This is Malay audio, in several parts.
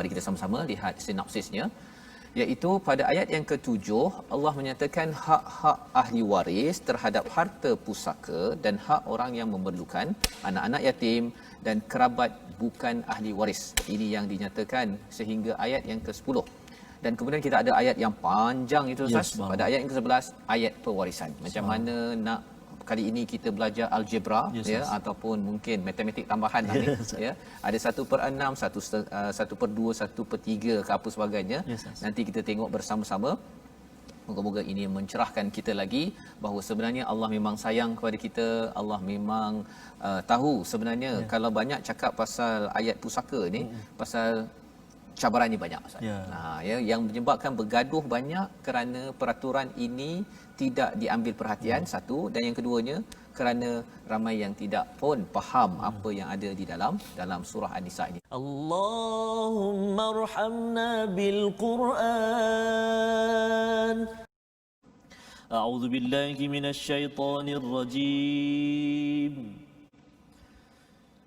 Mari kita sama-sama lihat sinopsisnya, iaitu pada ayat yang ke-7 Allah menyatakan hak-hak ahli waris terhadap harta pusaka dan hak orang yang memerlukan, anak-anak yatim dan kerabat bukan ahli waris. Ini yang dinyatakan sehingga ayat yang ke-10. Dan kemudian kita ada ayat yang panjang itu Ustaz, pada ayat yang ke-11 ayat pewarisan. Macam mana nak kali ini kita belajar algebra ataupun mungkin matematik tambahan ni ada 1/6, 1/2, 1/3 ke apa sebagainya. Nanti kita tengok bersama-sama. Moga-moga ini mencerahkan kita lagi bahawa sebenarnya Allah memang sayang kepada kita. Allah memang tahu sebenarnya kalau banyak cakap pasal ayat pusaka ni, pasal cabarannya banyak Ustaz. Yang menyebabkan bergaduh banyak kerana peraturan ini tidak diambil perhatian, satu, dan yang keduanya kerana ramai yang tidak pun faham apa yang ada di dalam surah An-Nisa ini. Allahumma arhamna bil Qur'an. A'udzu billahi minasy syaithanir rajim.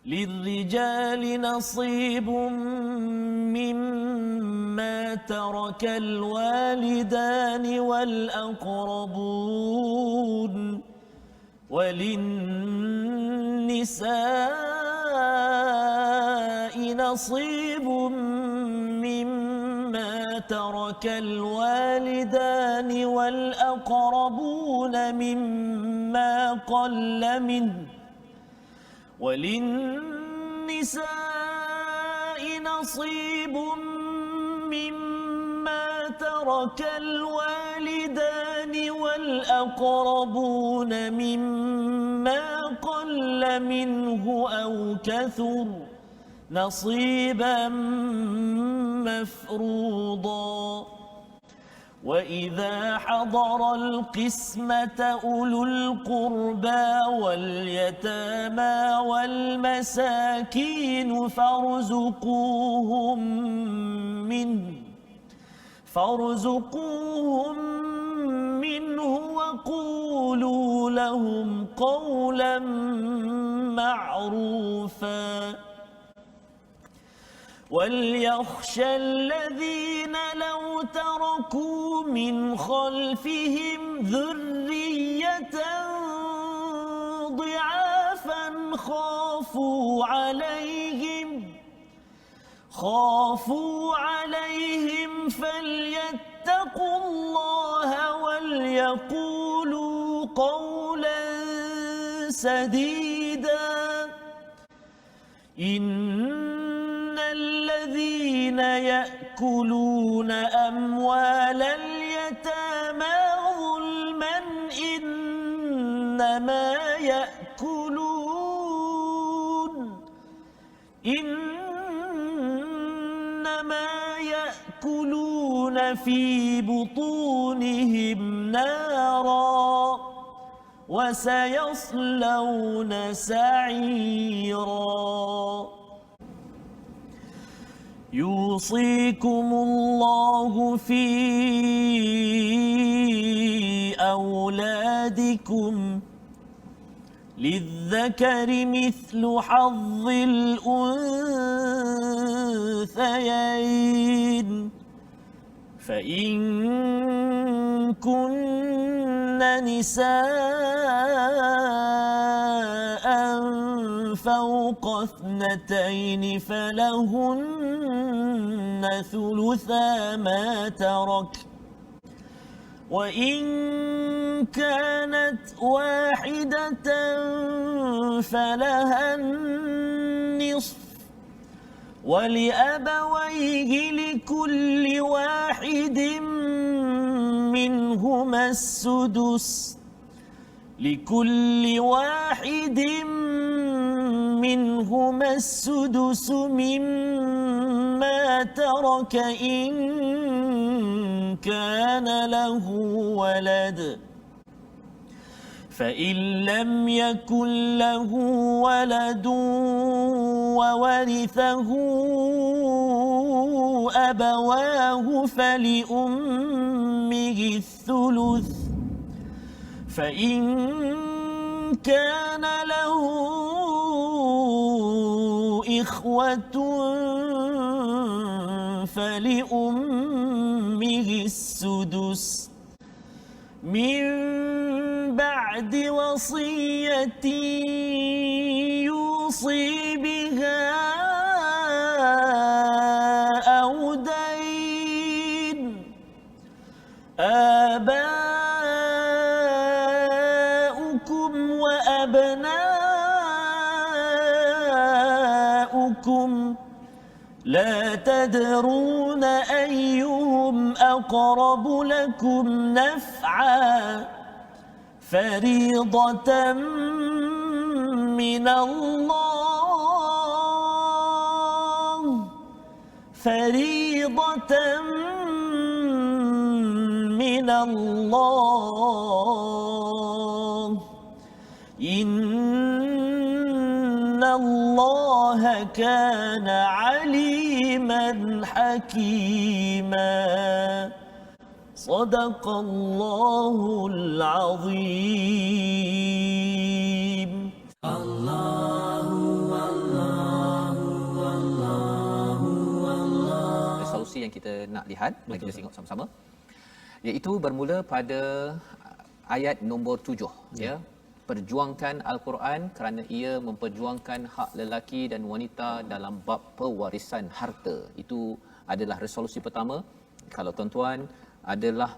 للرجال نصيب مما ترك الوالدان والأقربون وللنساء نصيب مما ترك الوالدان والأقربون مما قل منه وللنساء نصيب مما ترك الوالدان والأقربون مما قل منه أو كثر نصيبا مفروضا وإذا حضر القسمة أولو القربى واليتامى والمساكين فارزقوهم منه وقولوا لهم قولا معروفا وليخشى الذين لو تركوا من خلفهم ذرية ضعافا خافوا عليهم فليتقوا الله وليقولوا قولا سديدا إن الذين يأكلون أموال اليتامى ظلما إنما يأكلون في بطونهم نارا وسيصلون سعيرا يوصيكم الله في أولادكم للذكر مثل حظ الأنثيين فإن كن نساء فوق 2 فلهن ثلثا ما ترك وإن كانت واحدة فلها النصف ولأبويه لكل واحد منهما السدس مما ترك إن كان له ولد فإن لم يكن له ولد وورثه أبواه فلأمه الثلث فإن كان له إخوة فلأمه السدس من بعد وصية يوصي بها أو دين آباؤكم وأبناؤكم لا تدرون أيهم أقرب لكم نفعا فريضة من الله فريضة من الله إن الله كان عليما حكيما صدق الله العظيم. Resolusi yang kita nak lihat, mari kita tengok sama-sama, iaitu bermula pada ayat nombor 7, ya. Perjuangkan Al-Quran kerana ia memperjuangkan hak lelaki dan wanita dalam bab pewarisan harta. Itu adalah resolusi pertama. Kalau tuan-tuan adalah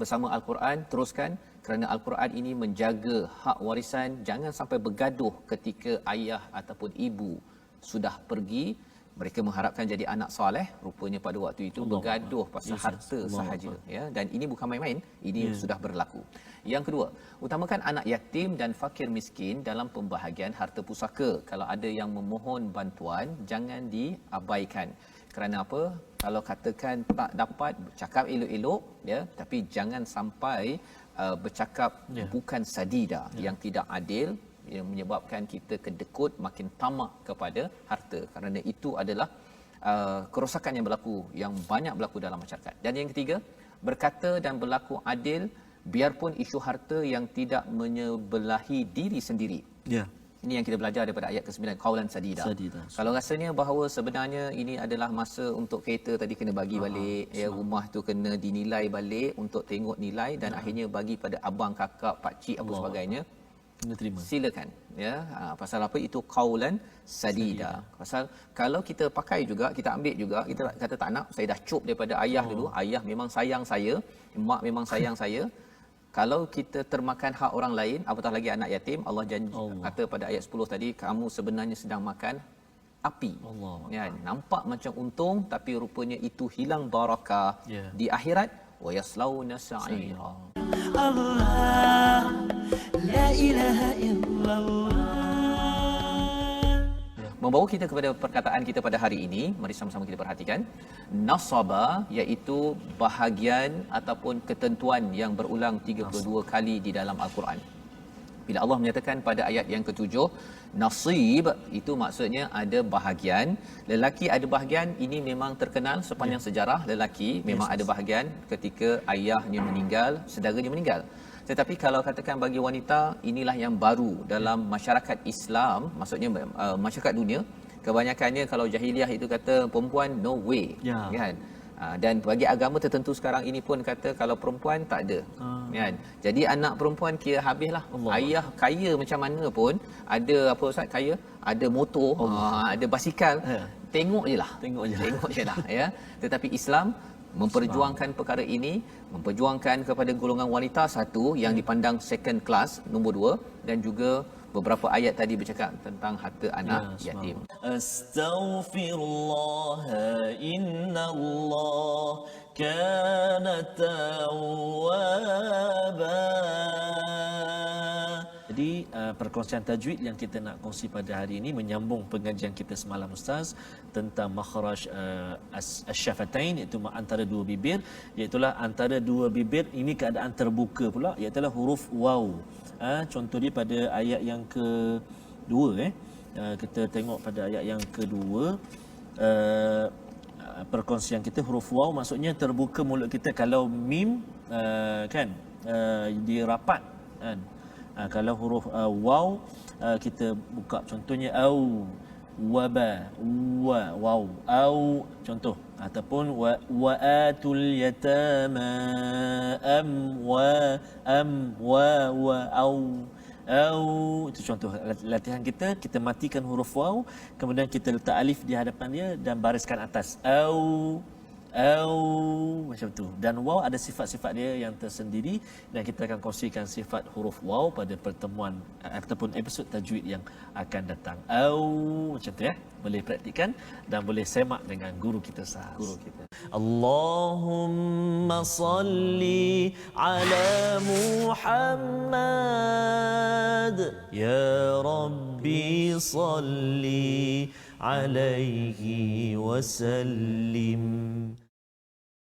bersama Al-Quran, teruskan, kerana Al-Quran ini menjaga hak warisan. Jangan sampai bergaduh ketika ayah ataupun ibu sudah pergi. Mereka mengharapkan jadi anak soleh, rupanya pada waktu itu bergaduh pasal harta sahaja, ya. Dan ini bukan main-main, ini sudah berlaku. Yang kedua, utamakan anak yatim dan fakir miskin dalam pembahagian harta pusaka. Kalau ada yang memohon bantuan, jangan diabaikan. Kerana apa? Kalau katakan tak dapat, cakap elok-elok, ya, tapi jangan sampai bercakap bukan sadida, yang tidak adil, yang menyebabkan kita kedekut, makin tamak kepada harta. Kerana itu adalah kerosakan yang berlaku, yang banyak berlaku dalam masyarakat. Dan yang ketiga, berkata dan berlaku adil biarpun isu harta yang tidak menyebelahi diri sendiri. Ya. Ini yang kita belajar daripada ayat ke-9, qaulan sadida. Kalau rasanya bahawa sebenarnya ini adalah masa untuk kereta tadi kena bagi balik, ya, rumah tu kena dinilai balik untuk tengok nilai, dan akhirnya bagi pada abang, kakak, pak cik apa sebagainya, kena terima. Silakan, ya. Pasal apa? Itu qaulan sadida. Pasal kalau kita pakai juga, kita ambil juga, kita kata tak nak, saya dah cop daripada ayah dulu, ayah memang sayang saya, mak memang sayang saya. Kalau kita termakan hak orang lain, apatah lagi anak yatim, Allah janji kata pada ayat 10 tadi, kamu sebenarnya sedang makan api. Ya, nampak macam untung, tapi rupanya itu hilang barakah di akhirat. Wa yaslauna sa'ira. Allah, la ilaha illallah. Membawa kita kepada perkataan kita pada hari ini, mari sama-sama kita perhatikan. Nasaba, iaitu bahagian ataupun ketentuan yang berulang 32 kali di dalam Al-Quran. Bila Allah menyatakan pada ayat yang ke-7, nasib, itu maksudnya ada bahagian. Lelaki ada bahagian, ini memang terkenal sepanjang sejarah. Lelaki memang ada bahagian ketika ayahnya meninggal, saudaranya meninggal. Tetapi kalau katakan bagi wanita, inilah yang baru dalam masyarakat Islam, maksudnya masyarakat dunia. Kebanyakannya kalau jahiliah itu kata perempuan no way, kan? Dan bagi agama tertentu sekarang ini pun kata kalau perempuan tak ada, kan? Jadi anak perempuan kira habislah. Ayah kaya macam mana pun, ada apa ustaz, kaya, ada motor, ada basikal, tengok je lah, ya. Tetapi Islam memperjuangkan perkara ini, memperjuangkan kepada golongan wanita satu yang dipandang second class, nombor 2, dan juga beberapa ayat tadi bercakap tentang harta anak yatim. Astaghfirullah, innallah kana tawwaba. Jadi perkongsian tajwid yang kita nak kongsi pada hari ini menyambung pengajian kita semalam Ustaz tentang makhraj asy-syafatain, iaitu antara dua bibir, iaitu antara dua bibir ini keadaan terbuka pula, iaitu huruf waw. Contoh dia pada ayat yang kedua, kita tengok pada ayat yang kedua, perkongsian kita huruf waw maksudnya terbuka mulut kita. Kalau mim kan dia rapat, kan. Kalau huruf waw kita buka, contohnya au, waba waw au contoh ataupun wa atul yatama au itu contoh latihan kita matikan huruf waw kemudian kita letak alif di hadapan dia dan bariskan atas au macam tu dan waw ada sifat-sifat dia yang tersendiri dan kita akan kongsikan sifat huruf waw pada pertemuan ataupun episod tajwid yang akan datang au macam tu ya boleh praktikkan dan boleh semak dengan guru kita Allahumma salli ala Muhammad ya Rabbi salli alaihi wasallim